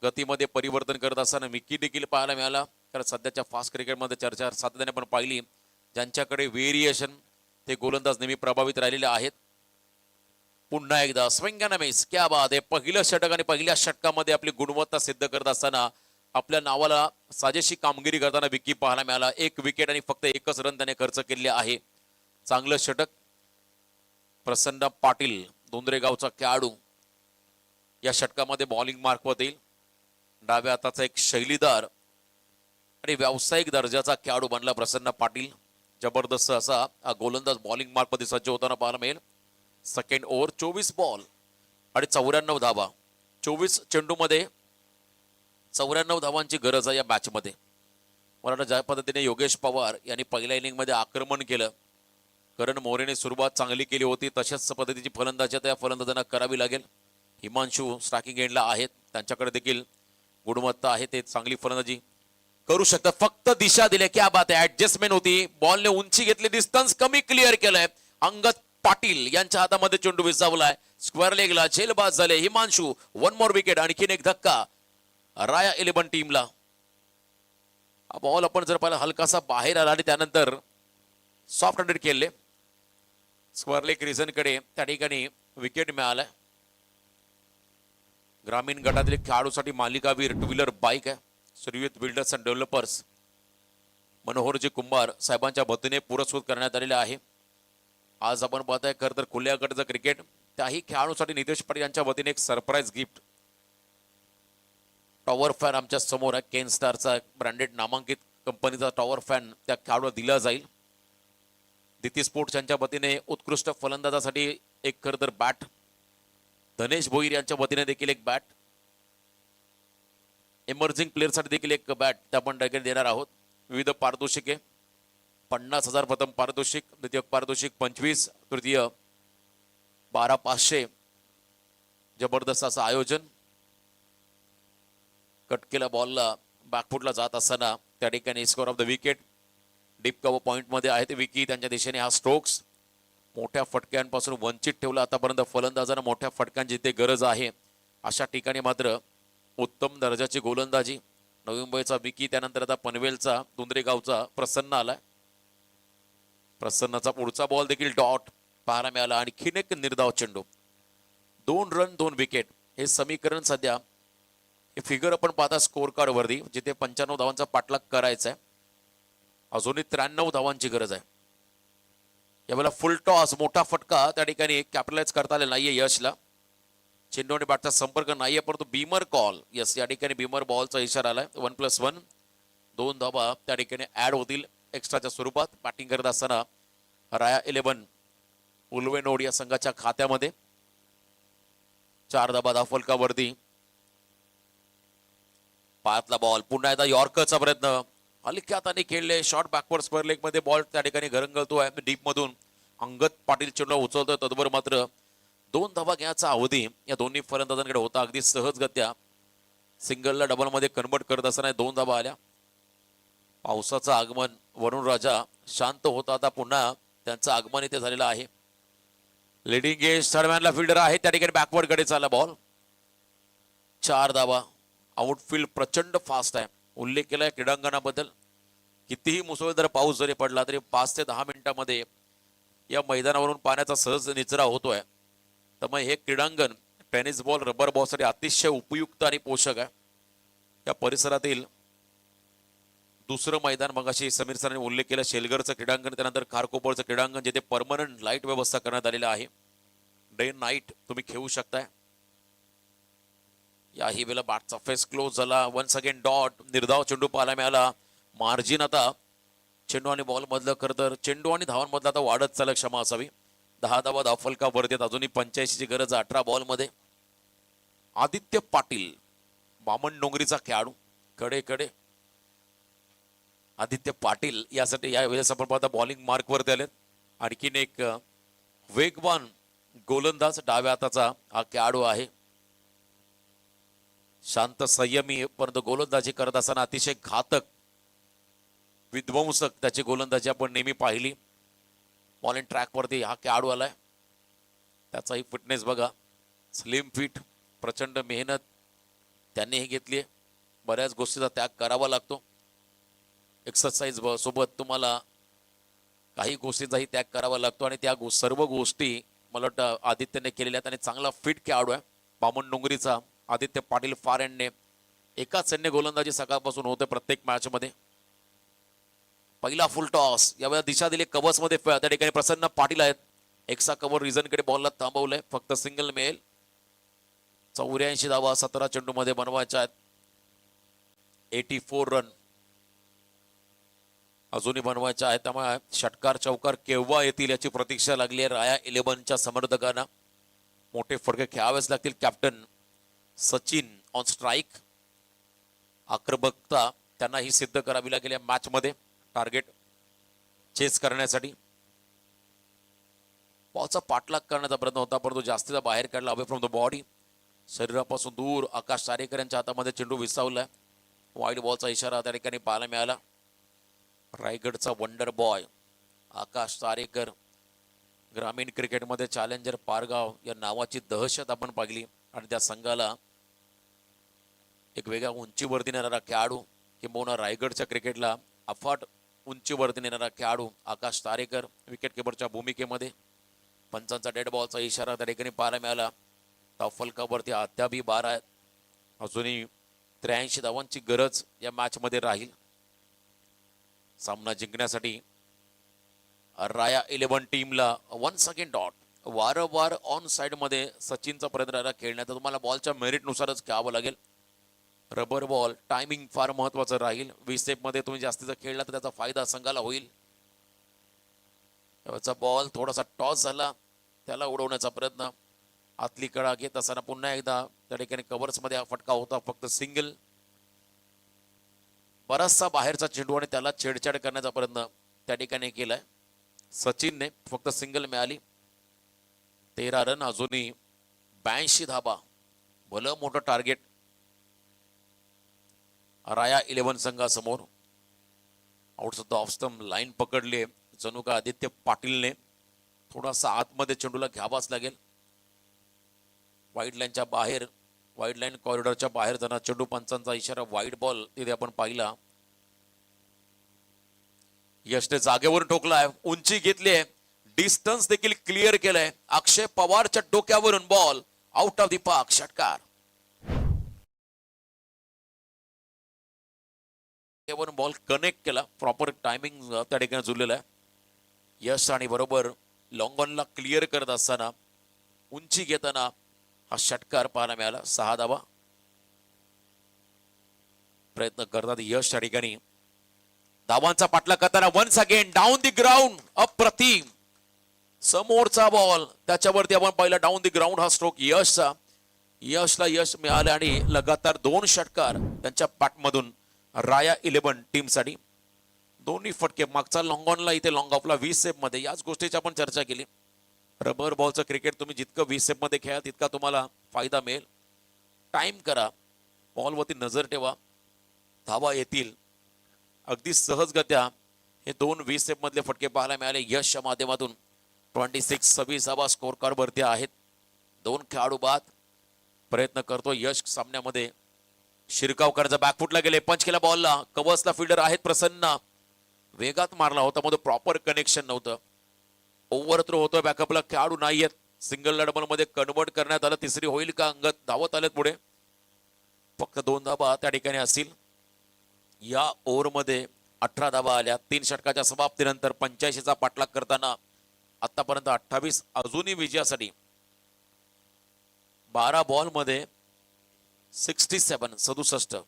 गतीमध्ये परिवर्तन करत असताना विकी देखील पाहायला मिळाला. कारण सध्याच्या फास्ट क्रिकेटमध्ये चर्चा सातत्याने पण पाहिली, ज्यांच्याकडे व्हेरिएशन ते गोलंदाज नेहमी प्रभावित राहिलेले आहेत. पुन्हा एकदा स्विंग अँड मिस. क्या बात आहे. पहिलं षटक आणि पहिल्या षटकामध्ये आपली गुणवत्ता सिद्ध करत असताना आपल्या नावाला साजेशी कामगिरी करताना विकी पाहायला मिळाला. एक विकेट आणि फक्त एकच रन त्याने खर्च केले आहे. चांगलं षटक. प्रसन्न पाटील धोंद्रेगावचा खेळाडू या षटकामध्ये बॉलिंग मार्कवर येईल. डाव्या हाताचा एक शैलीदार आणि व्यावसायिक दर्जाचा खेळाडू बनला प्रसन्न पाटील. जबरदस्त असा गोलंदाज बॉलिंग मार्कमध्ये सज्ज होताना पाहायला मिळेल. सेकंड ओव्हर 24 बॉल आणि 94 धावा. 24 चेंडूमध्ये 94 धावांची गरज आहे या मॅच मध्ये. मला वाटतं ज्या पद्धतीने योगेश पवार यांनी पहिल्या इनिंग मध्ये आक्रमण केलं, करण मोरेने सुरुवात चांगली केली होती, तशाच पद्धतीची फलंदाजी त्या फलंदाजांना करावी लागेल. हिमांशू स्ट्रायकिंग एंडला आहेत, त्यांच्याकडे देखील गुणवत्ता आहे, ते चांगली फलंदाजी करू शकतात. फक्त दिशा दिली. क्या बात आहे. ऍडजस्टमेंट होती. बॉलने उंची घेतली, डिस्टन्स कमी क्लिअर केलंय. अंगद पाटील यांच्या हातामध्ये चेंडू विसावलाय. स्क्वेअर लेगला झेलबाज झाले हिमांशू. One more wicket. आणखीन एक धक्का राया 11 टीमला. हा बॉल आपण जर पाहिला हलकासा बाहेर आला आणि त्यानंतर सॉफ्ट हँडेड केले. स्क्वेअर लेग रिझन कडे त्या ठिकाणी विकेट मिळालाय. ग्रामीण गटातील खेळाडूसाठी मालिकावीर टू व्हीलर बाईक आहे. श्रीयुत बिल्डर्स अँड डेव्हलपर्स मनोहरजी कुंभार साहेबांच्या वतीने पुरस्कृत करण्यात आलेले आहे. आज आपण पाहताय खरं तर खुल्या गटाचं क्रिकेट, त्याही खेळाडूसाठी नितेश पाटील यांच्या वतीने एक सरप्राईज गिफ्ट. टॉवर फॅन आमच्या समोर आहे. केन स्टारचा ब्रँडेड नामांकित कंपनीचा टॉवर फॅन त्या खेळाडूला दिला जाईल. दिती स्पोर्ट्स यांच्या वतीने उत्कृष्ट फलंदाजासाठी एक खरं तर बॅट, धनेश भोईर यांच्या वतीने देखील एक बॅट, इमर्जिंग प्लेअरसाठी देखील एक बॅट त्या आपण देणार आहोत. विविध पारितोषिके 50,000 प्रथम पारितोषिक, द्वितीय पारितोषिक 25, तृतीय 12,500. जबरदस्त असं आयोजन. कट केला बॉलला बॅकफुटला जात असताना त्या ठिकाणी square of the wicket. Deep cover पॉइंटमध्ये आहे ते विकी, त्यांच्या दिशेने हा स्ट्रोक्स. मोठ्या फटक्यांपासून वंचित ठेवला आतापर्यंत फलंदाजांना. मोठ्या फटक्यांची जिथे गरज आहे अशा ठिकाणी मात्र उत्तम दर्जाची गोलंदाजी. नवी मुंबईचा विकी, त्यानंतर आता पनवेलचा दुंद्रेगावचा प्रसन्न आलाय. प्रसन्नाचा पुढचा बॉल देखील डॉट पाहायला मिळाला. आणखीन एक निर्धाव चेंडू. 2 रन 2 विकेट हे समीकरण सध्या हे फिगर आपण पाहता स्कोर कार्ड वरती, जिथे 95 धावांचा पाठलाग करायचा आहे. अजूनही 93 धावांची गरज आहे. यावेळेला फुल टॉस, मोठा फटका त्या ठिकाणी कॅपिटलाइज करता आलेला नाहीये यशला. चेंडू आणि बॅटचा संपर्क नाहीये, परंतु बीमर कॉल. यस, या ठिकाणी बीमर बॉलचा इशारा आलाय. 1+1 2 धावा त्या ठिकाणी ऍड होतील एक्स्ट्राच्या स्वरूपात. बॅटिंग करत असताना राया 11 उल्वेनोड या संघाच्या खात्यामध्ये. 4 धावा धावफलकावरती. पायातला बॉल, पुन्हा एकदा यॉर्करचा प्रयत्न. हलक्या हाताने खेळले, शॉर्ट बॅकवर्ड स्क्वेअर लेग मध्ये बॉल त्या ठिकाणी घरंगळतोय डीप मधून. अंगद पाटील चेंडू उचलतोय. तद्वर मात्र 2 धावा घ्यायचा अवधी या दोन्ही फलंदाजांकडे होता. अगदी सहजगत्या सिंगलला डबल मध्ये कन्वर्ट करत असताना 2 धावा आल्या. पावसाचं आगमन, वरुण राजा शांत होता, आता पुन्हा त्यांचं आगमन इथे झालेलं आहे. लिडिंग एज थर्डमॅनला फिल्डर आहे, त्या ठिकाणी बॅकवर्ड कडे चालला बॉल. 4 धावा. आउटफील्ड प्रचंड फास्ट आहे. उल्लेख केलाय क्रीडांगणाबद्दल. कितीही मुसळधार पाऊस जरी पडला तरी 5 ते 10 मिनिटांमध्ये या मैदानावरून पाण्याचा सहज निचरा होतोय. त्यामुळे हे क्रीडांगण टेनिस बॉल, रबर बॉलसाठी अतिशय उपयुक्त आणि पोषक आहे. या परिसरातील दुसरं मैदान मगाशी समीर सरांनी उल्लेख केला, शेलगरचं क्रीडांगण, त्यानंतर खारकोपरचं क्रीडांगण, जिथे परमनंट लाईट व्यवस्था करण्यात आलेली आहे. डे नाईट तुम्ही खेळू शकताय. याही वेळेला बॅटचा फेस क्लोज झाला. Once again dot. निर्धाव चेंडू पाहायला मिळाला. मार्जिन आता चेंडू आणि बॉल मधलं खरं तर चेंडू आणि धावांमधलं आता वाढत चालक क्षमा असावी. 10 धावा धावफलकावरती आहेत. अजूनही 85ची गरज 18 बॉल मध्ये. आदित्य पाटील, बामण डोंगरीचा खेळाडू, कडे आदित्य पाटील यासाठी या वेळेस आपण पाहता बॉलिंग मार्क वरती आलेत. आणखीन एक वेगवान गोलंदाज डाव्या हाताचा हा खेळाडू आहे. शांत संयमी, परंतु गोलंदाजी करत असताना अतिशय घातक, विध्वंसक त्याची गोलंदाजी आपण नेहमी पाहिली. बॉलिंग ट्रॅक वरती हा खेळाडू आलाय. त्याचाही फिटनेस बघा, स्लिम फिट, प्रचंड मेहनत त्यांनीही घेतली. बऱ्याच गोष्टीचा त्याग करावा लागतो. एक्सरसाइज सोबत तुम्हाला काही गोष्टींचाही त्याग करावा लागतो आणि त्या सर्व गोष्टी मला वाटतं आदित्यने केलेल्या आहेत. आणि चांगला फिट खेळाडू आहे बामण डोंगरीचा आदित्य पाटील. फार एंडने एकाच सैन्य गोलंदाजी सकाळपासून होते प्रत्येक मॅच मध्ये. पहिला फुल टॉस. यावेळेला दिशा दिली कव्हर्स मध्ये, त्या ठिकाणी प्रसन्न पाटील आहेत. एक्सा कव्हर रिझनकडे बॉलला थांबवलंय. फक्त सिंगल मिळेल. 84 धावा 17 चेंडू मध्ये बनवायच्या आहेत. 84 रन अजूनही बनवायच्या आहेत. त्यामुळे षटकार चौकार केव्हा येतील याची प्रतीक्षा लागली आहे राया 11च्या समर्थकांना. मोठे फटके खेळावेच लागतील. Captain Sachin on strike. आक्रमकता त्यांना ही सिद्ध करावी लागेल या मॅच मध्ये टार्गेट चेस करण्यासाठी. बॉलचा पाठलाग करण्याचा प्रयत्न होता, परंतु जास्तीचा बाहेर काढला अवे फ्रॉम द बॉडी. शरीरापासून दूर आकाश तारेकर यांच्या हातामध्ये चेंडू विसावलाय. वाईड बॉलचा इशारा त्या ठिकाणी पाहायला मिळाला. रायगडचा वंडर बॉय आकाश तारेकर, ग्रामीण क्रिकेटमध्ये चॅलेंजर पारगाव या नावाची दहशत आपण पाहिली. आणि त्या संघाला एक वेगळ्या उंचीवरती नेणारा खेळाडू, किंबहुना रायगडच्या क्रिकेटला अफाट उंचीवरती नेणारा खेळाडू आकाश तारेकर विकेट किपरच्या भूमिकेमध्ये. पंचांचा डेड बॉलचा इशारा त्या ठिकाणी पाहायला मिळाला. धावफलकावरती अद्यापही 12 आहेत. अजूनही 83 धावांची गरज या मॅच मध्ये राहील. सामना जिंकण्यासाठी राया 11 टीमला वन्स अगेन डॉट. वारंवार ऑन साइड मध्ये सचिनचा प्रयत्न राहिला खेळण्याचा. तुम्हाला बॉलच्या मेरिटनुसारच खेळावं लागेल. रबर बॉल टायमिंग फार महत्वाचं राहील. 20 स्टेप मध्ये तुम्ही जास्तीचा खेळला तर त्याचा फायदा संघाला होईल. त्याचा बॉल थोडासा टॉस झाला, त्याला उडवण्याचा प्रयत्न. आतली कडा घेत असताना पुन्हा एकदा त्या ठिकाणी कव्हर्स मध्ये फटका होता, फक्त सिंगल. बराचसा बाहेरचा चेंडू आणि त्याला छेडछाड करण्याचा प्रयत्न त्या ठिकाणी केलाय सचिनने, फक्त सिंगल मिळाली. 13 रन, अजूनही 82 धाबा. भलं मोठं टार्गेट राया 11 संघासमोर. Out of the off stump line पकडली. जणू का आदित्य पाटीलने थोडासा आतमध्ये चेंडूला घ्यावाच लागेल. वाईड लाईनच्या बाहेर, वाईड लाईन कॉरिडॉरच्या बाहेर जाणार चेंडू. पंचांचा इशारा, वाईड बॉल तिथे आपण पाहिला. यशने जागेवर ठोकलाय, उंची घेतली आहे, डिस्टन्स देखील क्लिअर केलंय. अक्षय पवारच्या डोक्यावरून ball out of the park. षटकार. बॉल कनेक्ट केला, प्रॉपर टायमिंग त्या ठिकाणी जुळलेला आहे. यश आणि बरोबर लॉंग ऑनला क्लिअर करत असताना उंची घेताना हा षटकार पाहायला मिळाला. 6 धावा. प्रयत्न करतात यश त्या ठिकाणी धावांचा पाठलाग करताना. Once again down the ground. अप्रतिम समोरचा बॉल, त्याच्यावरती आपण पाहिला डाऊन दी ग्राउंड हा स्ट्रोक यशचा. यशला यश मिळाले आणि लगातार 2 षटकार त्यांच्या बॅटमधून राया 11 टीमसाठी. दोन्ही फटके. मागचा लॉंग ऑनला, इथे लॉंग ऑफला 20 सेप मध्ये. याच गोष्टीची आपण चर्चा केली. रबर बॉलचं क्रिकेट तुम्ही जितकं 20 सेप मध्ये खेळा तितका तुम्हाला फायदा मिळेल. टाइम करा, बॉलवरती नजर ठेवा, धावा येतील. अगदी सहजगत्या हे 2 20 सेप मधले फटके पाहायला मिळाले यशच्या माध्यमातून. 26 धावा स्कोर कार्ड वरती आहेत. 2 खेळाडू बाद. प्रयत्न करतो यश सामन्यामध्ये शिरकाव करायचा. बॅकफुटला गेले, पंच केला बॉलला. कव्हर्सला फिल्डर आहेत प्रसन्न. वेगात मारला होता, मध्ये प्रॉपर कनेक्शन नव्हतं. ओव्हर थ्रो होतोय, बॅकअपला खेळाडू नाहीयेत. सिंगल डबल मध्ये कन्वर्ट करण्यात आलं. तिसरी होईल का? अंगत धावत आलेत पुढे. फक्त 2 धाबा त्या ठिकाणी असतील. या ओव्हरमध्ये 18 धाबा आल्या. 3 षटकाच्या समाप्तीनंतर 85चा पाठलाग करताना आतापर्यंत 28. अजूनही विजयासाठी 12 बॉल मध्ये 67.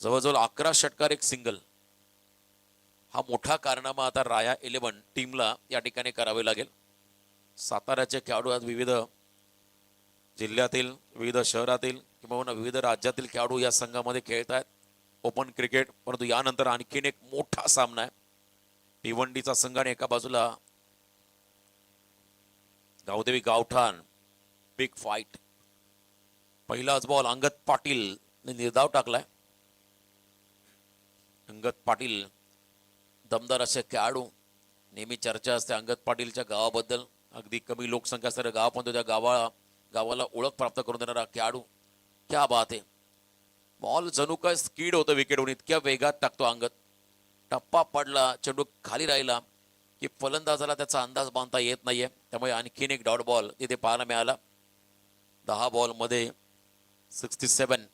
जवळजवळ 11 षटकार, 1 सिंगल. हा मोठा कारनामा आता राया 11 टीमला या ठिकाणी करावे लागेल. साताऱ्याचे खेळाडू आज विविध जिल्ह्यातील, विविध शहरातील किंवा विविध राज्यातील खेळाडू या संघामध्ये खेळत आहेत ओपन क्रिकेट. परंतु यानंतर आणखीन एक मोठा सामना आहे. भिवंडीचा संघ आणि एका बाजूला गावदेवी गावठाण. Big fight. पहिलाच बॉल अंगद पाटील निर्धाव टाकलाय. अंगद पाटील दमदार असे खेळाडू. नेहमी चर्चा असते अंगद पाटीलच्या गावाबद्दल. अगदी कमी लोकसंख्या असणाऱ्या गाव पण त्या गावाला ओळख प्राप्त करून देणारा खेळाडू. क्या बात आहे. बॉल जणू काय स्पीड होतं विकेटवरून, इतक्या वेगात टाकतो अंगद. टप्पा पडला, चेंडू खाली राहिला की फलंदाजाला त्याचा अंदाज बांधता येत नाहीये. त्यामुळे आणखीन एक डॉट बॉल तिथे पाहायला मिळाला. 10 बॉल मध्ये 67.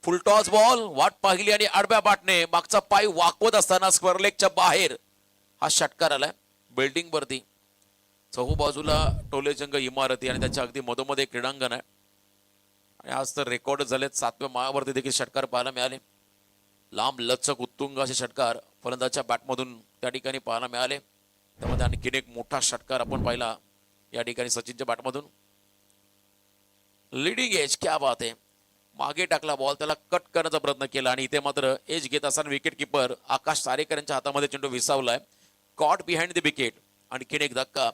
फुलटॉस बॉल, वाट पाहिली आणि आडव्या बाटने मागचा पाय वाकवत असताना स्क्वेअर लेगच्या बाहेर हा षटकार आलाय. बिल्डिंग वरती चहूबाजूला टोलेजंग इमारती आणि त्याच्या अगदी मधोमध एक क्रीडांगण आहे. आणि आज तर रेकॉर्ड झालेत. 7व्या माळावरती देखील षटकार पाहायला मिळाले. लांब लचक उत्तुंग असे षटकार फलंदाजच्या बॅटमधून त्या ठिकाणी पाहायला मिळाले. त्यामध्ये आणखीन एक मोठा षटकार आपण पाहिला या ठिकाणी सचिनच्या बॅटमधून. लीडिंग एज, क्या बात आहे. मागे टाकला बॉल, त्याला कट करण्याचा प्रयत्न केला आणि इथे मात्र एज घेत असताना विकेट किपर आकाश सारेकर यांच्या हातामध्ये चेंडू विसावलाय. Caught behind the wicket. आणखीन एक धक्का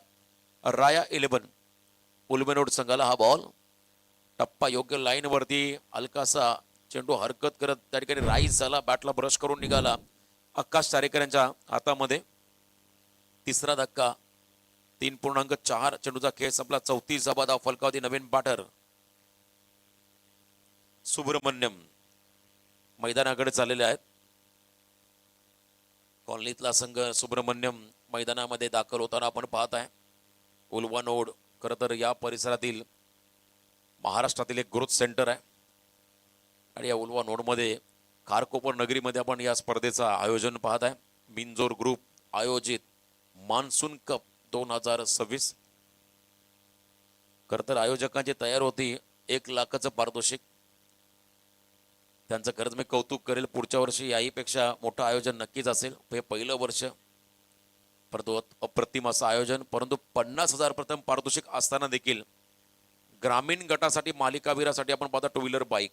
राया 11 उल्बेनोड संघाला. हा बॉल टप्पा योग्य लाईन वरती हलकासा चेंडू हरकत करत त्या ठिकाणी राईज झाला. बॅटला ब्रश करून निघाला आकाश सारेकर यांच्या हातामध्ये. तिसरा धक्का. 3.4 चेंडूचा खेळ संपला. 34 धावा फलकावधी नवीन बॅटर सुब्रमण्यम मैदानाकडे चाललेले आहेत. कॉलनीतला संघ सुब्रमण्यम मैदानामध्ये दाखल होताना आपण पाहत आहे. उल्वानोड खरं तर या परिसरातील महाराष्ट्रातील एक ग्रोथ सेंटर आहे आणि या उल्वानोडमध्ये खारकोपर नगरीमध्ये आपण या स्पर्धेचं आयोजन पाहत आहे. मिंजोर ग्रुप आयोजित मान्सून कप 2026. खरं तर आयोजकांची तयार होती 1 लाखाचं पारितोषिक. त्यांचं खरंच मी कौतुक करेल. पुढच्या वर्षी याहीपेक्षा मोठं आयोजन नक्कीच असेल. हे पहिलं वर्ष, परंतु अप्रतिम असं आयोजन. परंतु 50,000 प्रथम पारितोषिक असताना देखील ग्रामीण गटासाठी मालिकावीरासाठी आपण पाहता 2 व्हीलर बाईक.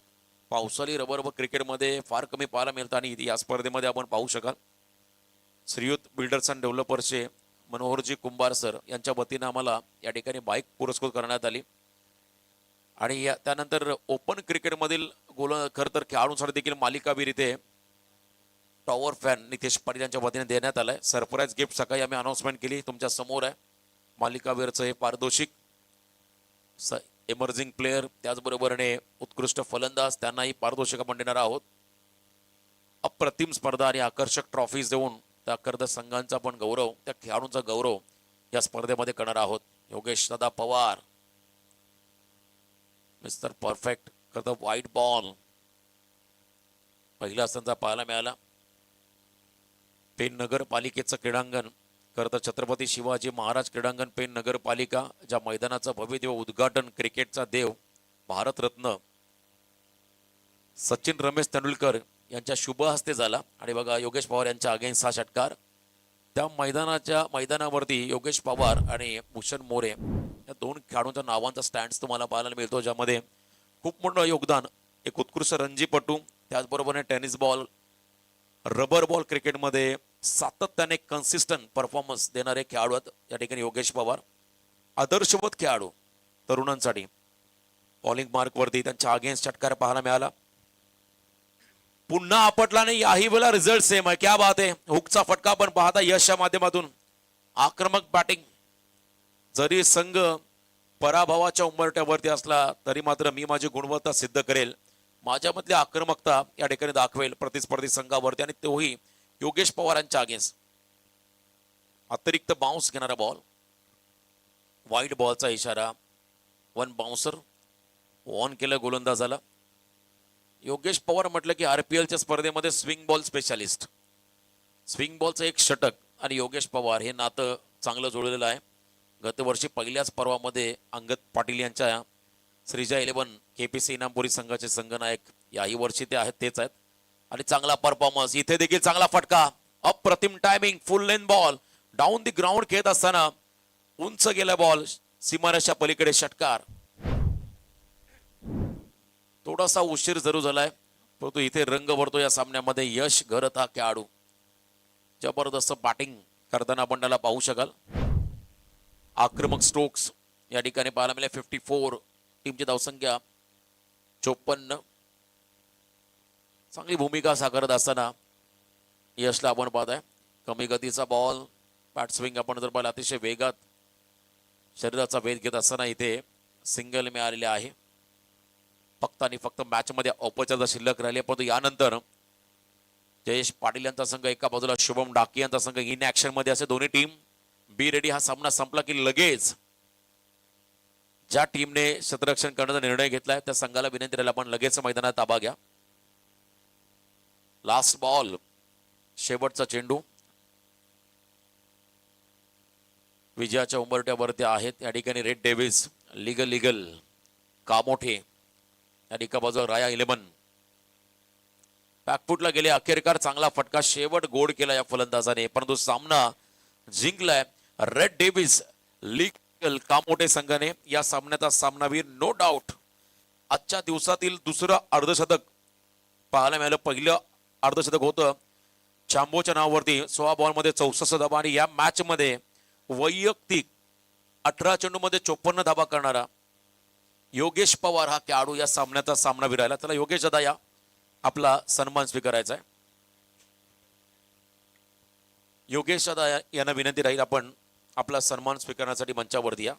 पावसाळी रबर व क्रिकेटमध्ये फार कमी पाहायला मिळतं आणि या स्पर्धेमध्ये आपण पाहू शकाल. श्रीयुत builders and डेव्हलपर्सचे Manoharji Kumbhar sir यांच्या वतीनं आम्हाला या ठिकाणी बाईक पुरस्कृत करण्यात आली. आणि त्यानंतर ओपन क्रिकेटमधील खरं तर खेळाडूंसाठी देखील मालिकावीर इथे टॉवर फॅन नितेश पाटील यांच्या वतीने देण्यात आलाय. सरप्राईज गिफ्ट सकाळी आम्ही अनाउन्समेंट केली, तुमच्या समोर आहे. मालिकावीरचं हे पारितोषिक. एमर्जिंग प्लेयर त्याचबरोबरने उत्कृष्ट फलंदाज त्यांनाही पारितोषिक आपण देणार आहोत. अप्रतिम स्पर्धा आणि आकर्षक ट्रॉफीज देऊन त्या कर्द संघांचा पण गौरव, त्या खेळाडूंचा गौरव या स्पर्धेमध्ये करणार आहोत. योगेश दादा पवार मिस्टर परफेक्ट करता व्हाईट बॉल पहिला संघ पाहायला मिळाला. पेन नगरपालिकेचं क्रीडांगण खरं तर छत्रपती शिवाजी महाराज क्रीडांगण पेन नगरपालिका, ज्या मैदानाचं भव्य उद्घाटन क्रिकेटचा देव भारतरत्न सचिन रमेश तेंडुलकर यांच्या शुभ हस्ते झाला. आणि बघा योगेश पवार यांच्या अगेन्स्ट हा षटकार. त्या मैदानावरती योगेश पवार आणि भूषण मोरे या 2 खेळाडूंच्या नावांचा स्टँड्स तुम्हाला पाहायला मिळतो, ज्यामध्ये खूप मोठं योगदान एक उत्कृष्ट रणजीपटू, त्याचबरोबर टेनिस बॉल, रबर बॉल क्रिकेटमध्ये सातत्याने कन्सिस्टंट परफॉर्मन्स देणारे खेळाडू आहेत या ठिकाणी योगेश पवार. आदर्शवत खेळाडू तरुणांसाठी. बॉलिंग मार्कवरती त्यांच्या अगेन्स्ट षटकार पाहायला मिळाला. पुन्हा आपटला नाही, याही वेळेला रिझल्ट सेम आहे. क्या बात आहे. हुकचा फटका पण पाहता यशच्या माध्यमातून. आक्रमक बॅटिंग. जरी संघ पराभवाच्या उंबरठ्यावरती असला तरी मात्र मी माझी गुणवत्ता सिद्ध करेल, माझ्यामधली आक्रमकता या ठिकाणी दाखवेल प्रतिस्पर्धी संघावरती, आणि तोही योगेश पवारांच्या अगेन्स्ट. अतिरिक्त बाउन्स घेणारा बॉल, वाईड बॉलचा इशारा, 1 बाउन्सर ऑन केलं गोलंदाजाला. योगेश पवार म्हटलं की RPLच्या स्पर्धेमध्ये स्विंग बॉल स्पेशालिस्ट. स्विंग बॉलचं एक षटक आणि योगेश पवार हे नातं चांगलं जोडलेलं आहे. गतवर्षी पहिल्याच पर्वामध्ये अंगद पाटील यांच्या श्रीजा 11 KPC इनामपुरी संघाचे संघनायक, याही वर्षी ते आहेत, तेच आहेत. आणि चांगला परफॉर्मन्स. इथे देखील चांगला फटका, अप्रतिम timing, full lane ball, down the ground खेळत असताना उंच गेला बॉल, सीमारेषा पलीकडे षटकार. थोडासा उशीर जरूर झालाय, परंतु इथे रंग भरतो या सामन्यामध्ये यश घरत हा खेळाडू. जबरदस्त बॅटिंग करताना आपण त्याला पाहू शकाल. आक्रमक स्ट्रोक्स या ठिकाणी पाहायला मिळाले. 54, टीमची धावसंख्या 54. चांगली भूमिका साकारत असताना यशला आपण पाहताय. कमी गतीचा बॉल, बॅट स्विंग आपण जर पाहिलं अतिशय वेगात शरीराचा वेध घेत असताना इथे सिंगल मिळालेले आहे. फक्त आणि फक्त मॅच मध्ये औपचारिकता शिल्लक राहिली, परंतु यानंतर जयेश पाटील यांचा संघ एका बाजूला, शुभम डाकी यांचा संघ इन ऍक्शन मध्ये असे दोन्ही टीम बी रेडी. हा सामना संपला की लगेच ज्या टीमने क्षेत्ररक्षण करण्याचा निर्णय घेतलाय त्या संघाला विनंती राहिली आपण लगेच मैदानात ताबा घ्या. लास्ट बॉल, शेवटचा चेंडू. विजयाच्या उंबरठ्यावरती आहेत या ठिकाणी रेड डेव्हिल्स, लिगल कामोठे, या ठिकाणी बाजूला राया 11 बॅकफुटला गेले. अखेरकार चांगला फटका, शेवट गोड केला या फलंदाजाने, परंतु सामना जिंकलाय रेड डेव्हिल्स लिगल कामोठे संघाने. या सामन्याचा सामनावीर नो डाऊट. आजच्या दिवसातील दुसरं अर्धशतक पाहायला मिळालं. पहिलं अर्धशतक होतं चांबोच्या नावावरती 16 बॉलमध्ये 64 धाबा, आणि या मॅच मध्ये वैयक्तिक 18 चेंडूमध्ये 54 धाबा करणारा योगेश पवार हा खेळाडू या सामन्याचा सामनावीर राहिला. त्याला योगेश दादा या आपला सन्मान स्वीकारायचा आहे. योगेश दादा यांना विनंती राहील आपण आपला सन्मान स्वीकारण्यासाठी मंचावरती या.